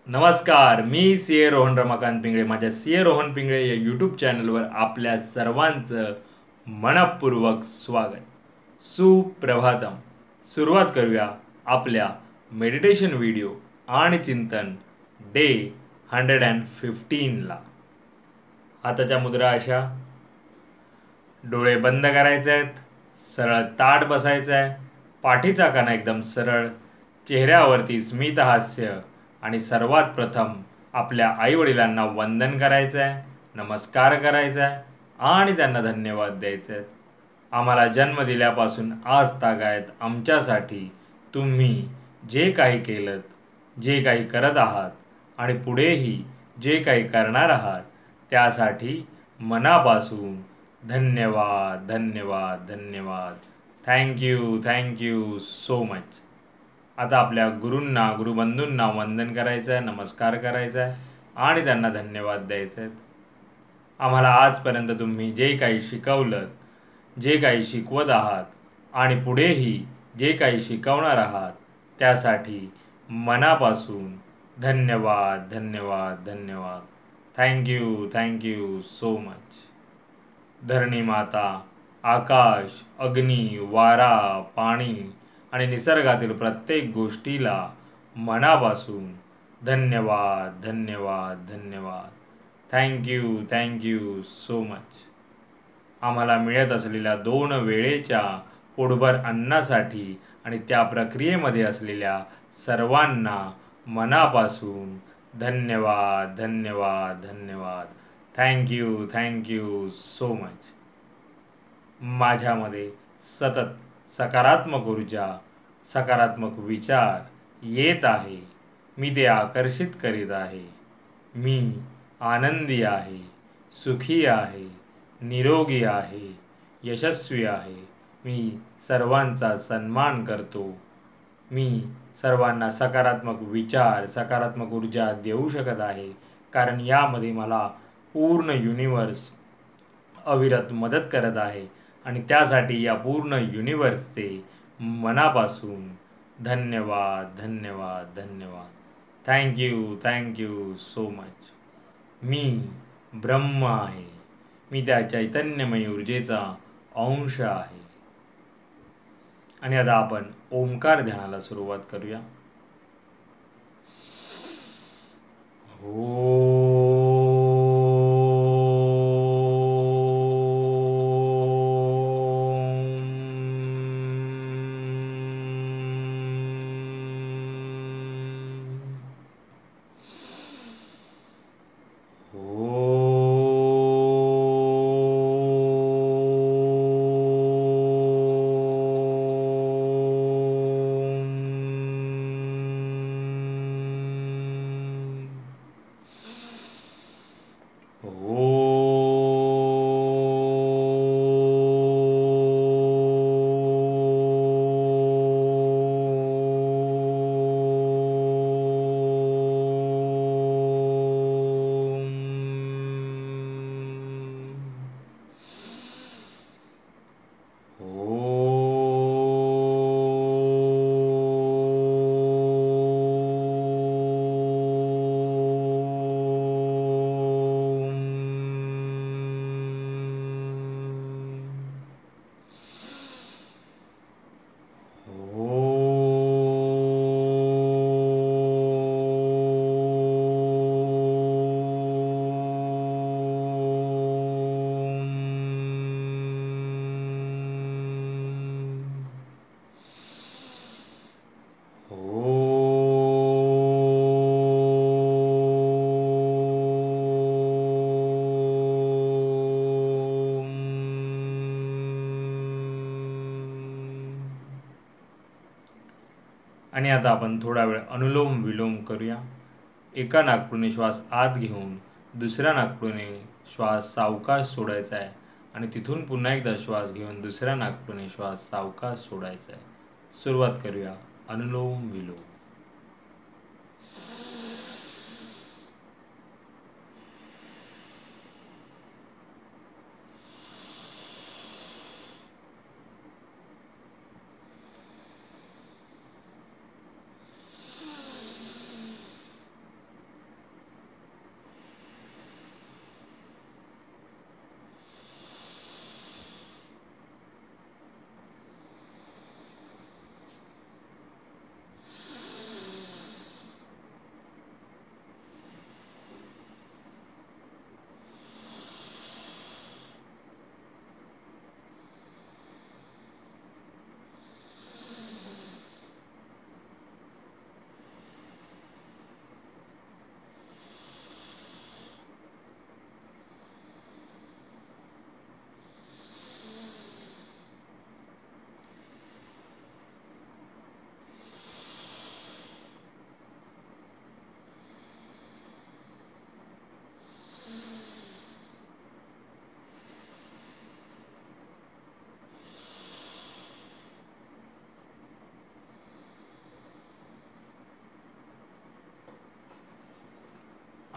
नमस्कार, मी सी ए रोहन रमाकांत पिंगळे. माझ्या सी ए रोहन पिंगळे या यूट्यूब चॅनलवर आपल्या सर्वांचं मनपूर्वक स्वागत. सुप्रभातम. सुरुवात करूया आपल्या मेडिटेशन व्हिडिओ आणि चिंतन डे 115ला. हाताच्या मुद्रा अशा, डोळे बंद करायचे आहेत, सरळ ताठ बसायचं आहे, पाठीचा कणा एकदम सरळ, चेहऱ्यावरती स्मित हास्य आणि सर्वात प्रथम आपल्या आईवडिलांना वंदन करायचं आहे, नमस्कार करायचा आहे आणि त्यांना धन्यवाद द्यायचे आहेत. आम्हाला जन्म दिल्यापासून आज तागायत आमच्यासाठी तुम्ही जे काही केलं, जे काही करत आहात आणि पुढेही जे काही करणार आहात त्यासाठी मनापासून धन्यवाद धन्यवाद धन्यवाद. Thank you so much. आता आपल्या गुरूंना, गुरुबंधूंना वंदन करायचं आहे, नमस्कार करायचा आहे आणि त्यांना धन्यवाद द्यायचे आहेत. आम्हाला आजपर्यंत तुम्ही जे काही शिकवलं, जे काही शिकवत आहात आणि पुढेही जे काही शिकवणार आहात त्यासाठी मनापासून धन्यवाद धन्यवाद धन्यवाद. Thank you so much. धरणी माता, आकाश, अग्नी, वारा, पाणी आणि निसर्गातील प्रत्येक गोष्टीला मनापासून धन्यवाद धन्यवाद धन्यवाद. Thank you so much. आम्हाला मिळत असलेल्या 2 वेळेच्या पोटभर अन्नासाठी आणि त्या प्रक्रियेमध्ये असलेल्या सर्वांना मनापासून धन्यवाद धन्यवाद धन्यवाद. Thank you so much. माझ्यामध्ये सतत सकारात्मक ऊर्जा, सकारात्मक विचार येत आहे. मी ते आकर्षित करीत आहे. मी आनंदी आहे, सुखी आहे, निरोगी आहे, यशस्वी आहे. मी सर्वांचा सन्मान करतो. मी सर्वांना सकारात्मक विचार, सकारात्मक ऊर्जा देऊ शकत आहे कारण यामध्ये मला पूर्ण युनिवर्स अविरत मदत करत आहे आणि त्यासाठी या पूर्ण युनिवर्सचे मनापासून धन्यवाद धन्यवाद धन्यवाद. Thank you so much. मी ब्रह्म आहे. मी त्या चैतन्यमय ऊर्जेचा अंश आहे. आणि आता आपण ओंकार ध्यानाला सुरुवात करूया. आणि आता आपण थोडा वेळ अनुलोम विलोम करूया. एका नाकपुडीने श्वास आत घेऊन दुसऱ्या नाकपुडीने श्वास सावकाश सोडायचा आहे आणि तिथून पुन्हा एकदा श्वास घेऊन दुसऱ्या नाकपुडीने श्वास सावकाश सोडायचा आहे. सुरुवात करूया अनुलोम विलोम.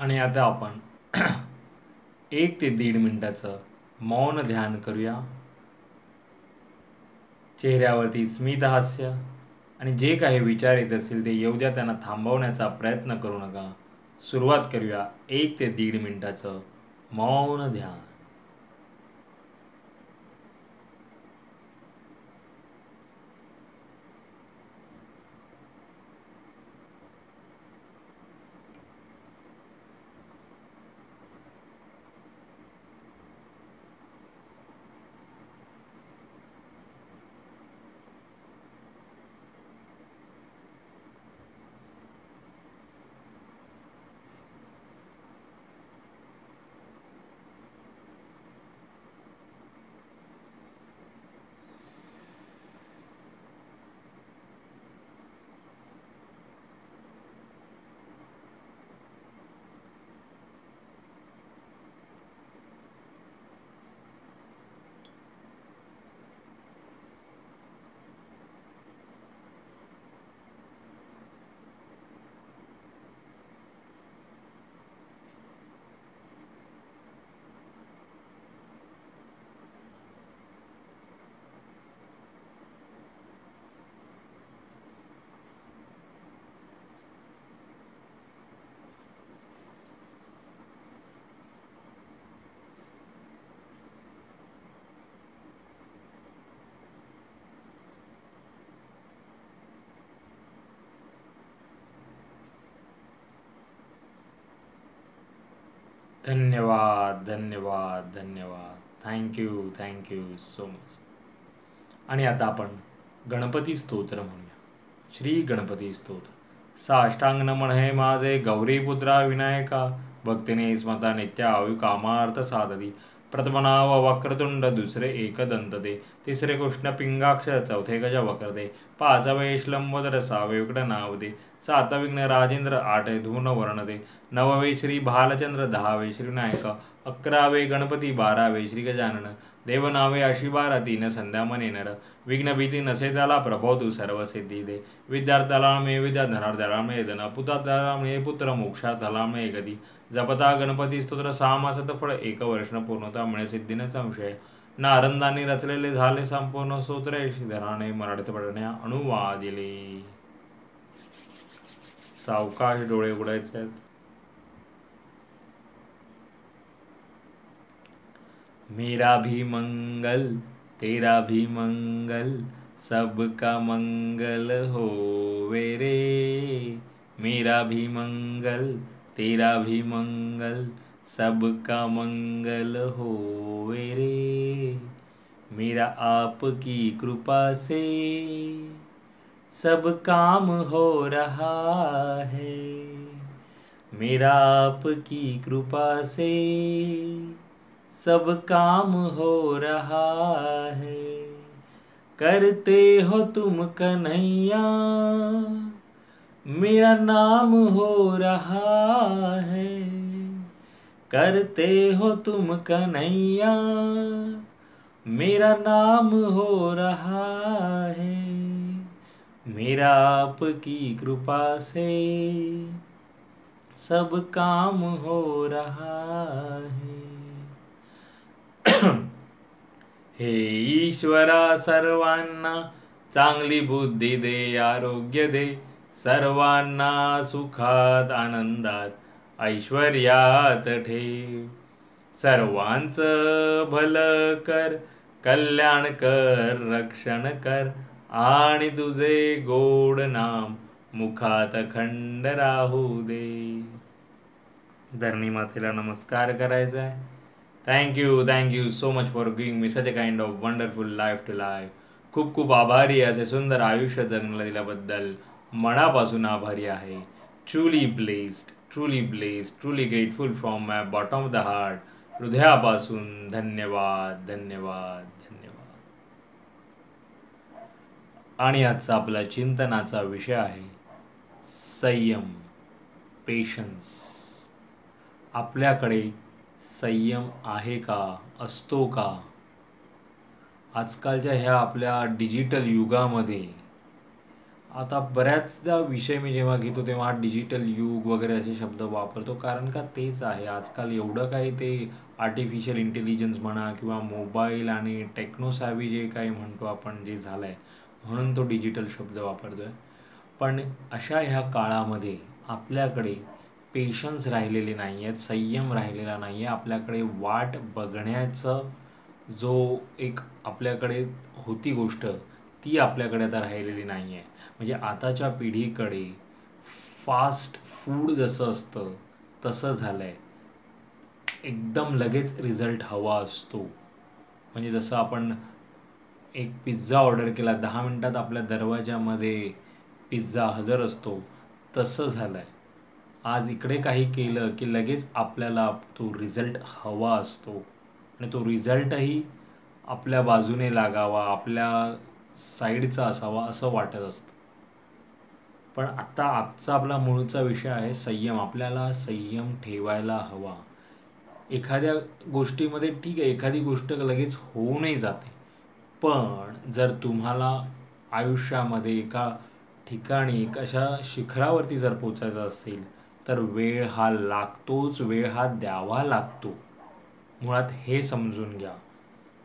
आणि आता आपण 1 ते 1.5 मिनिटाचं मौन ध्यान करूया. चेहऱ्यावरती स्मित हास्य आणि जे काही विचार येत असतील ते येऊ द्या, त्यांना थांबवण्याचा प्रयत्न करू नका. सुरुवात करूया 1 ते 1.5 मिनिटाचं मौन ध्यान. धन्यवाद, धन्यवाद, धन्यवाद. Thank you so much. आणि आता आपण गणपती स्तोत्र म्हणूया. श्री गणपती स्तोत्र. साष्टांग नमन हे माझे गौरीपुत्रा विनायका, भक्तीने स्मता नित्य आयु कामार्थ साधती. प्रथम नाव वक्रतुंड, दुसरे एकदंत ते, तिसरे कृष्ण पिंगाक्ष, चौथे गज वक्रते, पाचवे श्लंबोदर, सहावे विघ्न नाव दे, सातवे विघ्न राजेंद्र, आठवे धून वर्ण दे, नववे श्री भालचंद्र, दहावे श्री विनायक, 11वे गणपती, 12वे श्री गजानन. देवनावे अशी 12, 3 संध्या मने नर, विघ्न भीती नसे त्याला, प्रभो तू सर्व सिद्धी दे. विद्यार्थ्याला मिळे विद्या, धनार्थ मिळे धन, पुत्राला मिळे पुत्र, मोक्षाला मिळे गती. जपता गणपती स्तोत्र 6 मासात फळ, 1 वर्ष पूर्णता मिळे सिद्धीने संशय. नारंदांनी रचलेले झाले संपूर्ण स्तोत्र, श्रीधराने मराठीत पडण्या अनुवादिले. सावकाश डोळे उघडायचे आहेत. मेरा भी मंगल तेरा भी मंगल, सबका मंगल होवे रे. मेरा भी मंगल तेरा भी मंगल, सबका मंगल होवे रे. मेरा आपकी कृपा से सब काम हो रहा है. मेरा आपकी कृपा से सब काम हो रहा है. करते हो तुम कन्हैया, मेरा नाम हो रहा है. करते हो तुम कन्हैया, मेरा नाम हो रहा है. मेरा आपकी कृपा से सब काम हो रहा है. हे ईश्वरा सर्वांना चांगली बुद्धी दे, आरोग्य दे, सर्वांना सुखात आनंदात ऐश्वर्यात ठेव. सर्वांचं भलं कर, कल्याण कर, रक्षण कर, आणि तुझे गोड नाम मुखात खंड राहू दे. धरणी मातेला नमस्कार करायचा आहे. Thank you so much for giving me such a kind of wonderful life to life. खूप खूप आभारी असे सुंदर आयुष्य जगण्याला दिल्याबद्दल मनापासून आभारी आहे. Truly blessed, truly grateful from my bottom of the heart. हृदयापासून धन्यवाद, धन्यवाद, धन्यवाद. आणि आजचा आपला चिंतनाचा विषय आहे संयम, पेशन्स. आपल्याकडे संयम आहे का, असतो का? आजकालच्या ह्या आपल्या डिजिटल युगामध्ये आता बऱ्याचदा विषय मी जेव्हा घेतो तेव्हा डिजिटल युग वगैरे असे शब्द वापरतो, कारण का तेच आहे आजकाल एवढं काही ते आर्टिफिशियल इंटेलिजन्स म्हणा किंवा मोबाईल आणि टेक्नोसॅव्ही जे काही म्हणतो आपण जे झालं आहे, म्हणून तो डिजिटल शब्द वापरतो आहे. पण अशा ह्या काळामध्ये आपल्याकडे पेशन्स राहिलेले नाही आहेत, संयम राहिलेला नाही आहे. आपल्याकडे वाट बघण्याचं जो एक आपल्याकडे होती गोष्ट, ती आपल्याकडे आता राहिलेली नाही आहे. म्हणजे आताच्या पिढीकडे फास्ट फूड जसं असतं तसं झालं आहे. एकदम लगेच रिझल्ट हवा असतो. म्हणजे जसं आपण एक पिझ्झा ऑर्डर केला, 10 मिनिटात आपल्या दरवाजामध्ये पिझ्झा हजर असतो, तसं झालं आहे. आज इकडे काही केलं की लगेच आपल्याला तो रिझल्ट हवा असतो आणि तो रिझल्टही आपल्या बाजूने लागावा, आपल्या साईडचा असावा असं वाटत असतं. पण आता आजचा आपला मूळचा विषय आहे संयम. आपल्याला संयम ठेवायला हवा. एखाद्या गोष्टीमध्ये ठीक आहे, एखादी गोष्ट लगेच होऊनही जाते, पण जर तुम्हाला आयुष्यामध्ये एका ठिकाणी एक अशा शिखरावरती जर पोचायचं असेल तर वेळ हा लागतोच, वेळ हा द्यावा लागतो. मुळात हे समजून घ्या.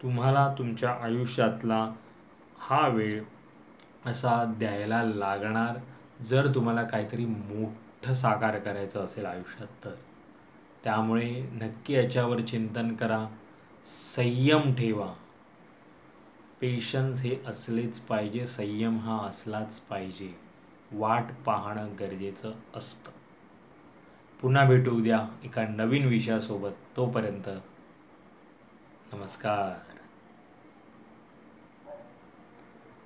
तुम्हाला तुमच्या आयुष्यातला हा वेळ असा द्यायला लागणार, जर तुम्हाला काहीतरी मोठं साकार करायचं असेल आयुष्यात तर. त्यामुळे नक्की याच्यावर चिंतन करा, संयम ठेवा. पेशन्स हे असलेच पाहिजे, संयम हा असलाच पाहिजे. वाट पाहणं गरजेचं असतं. पुन्हा भेटू उद्या एका नवीन विषयासोबत. तोपर्यंत नमस्कार.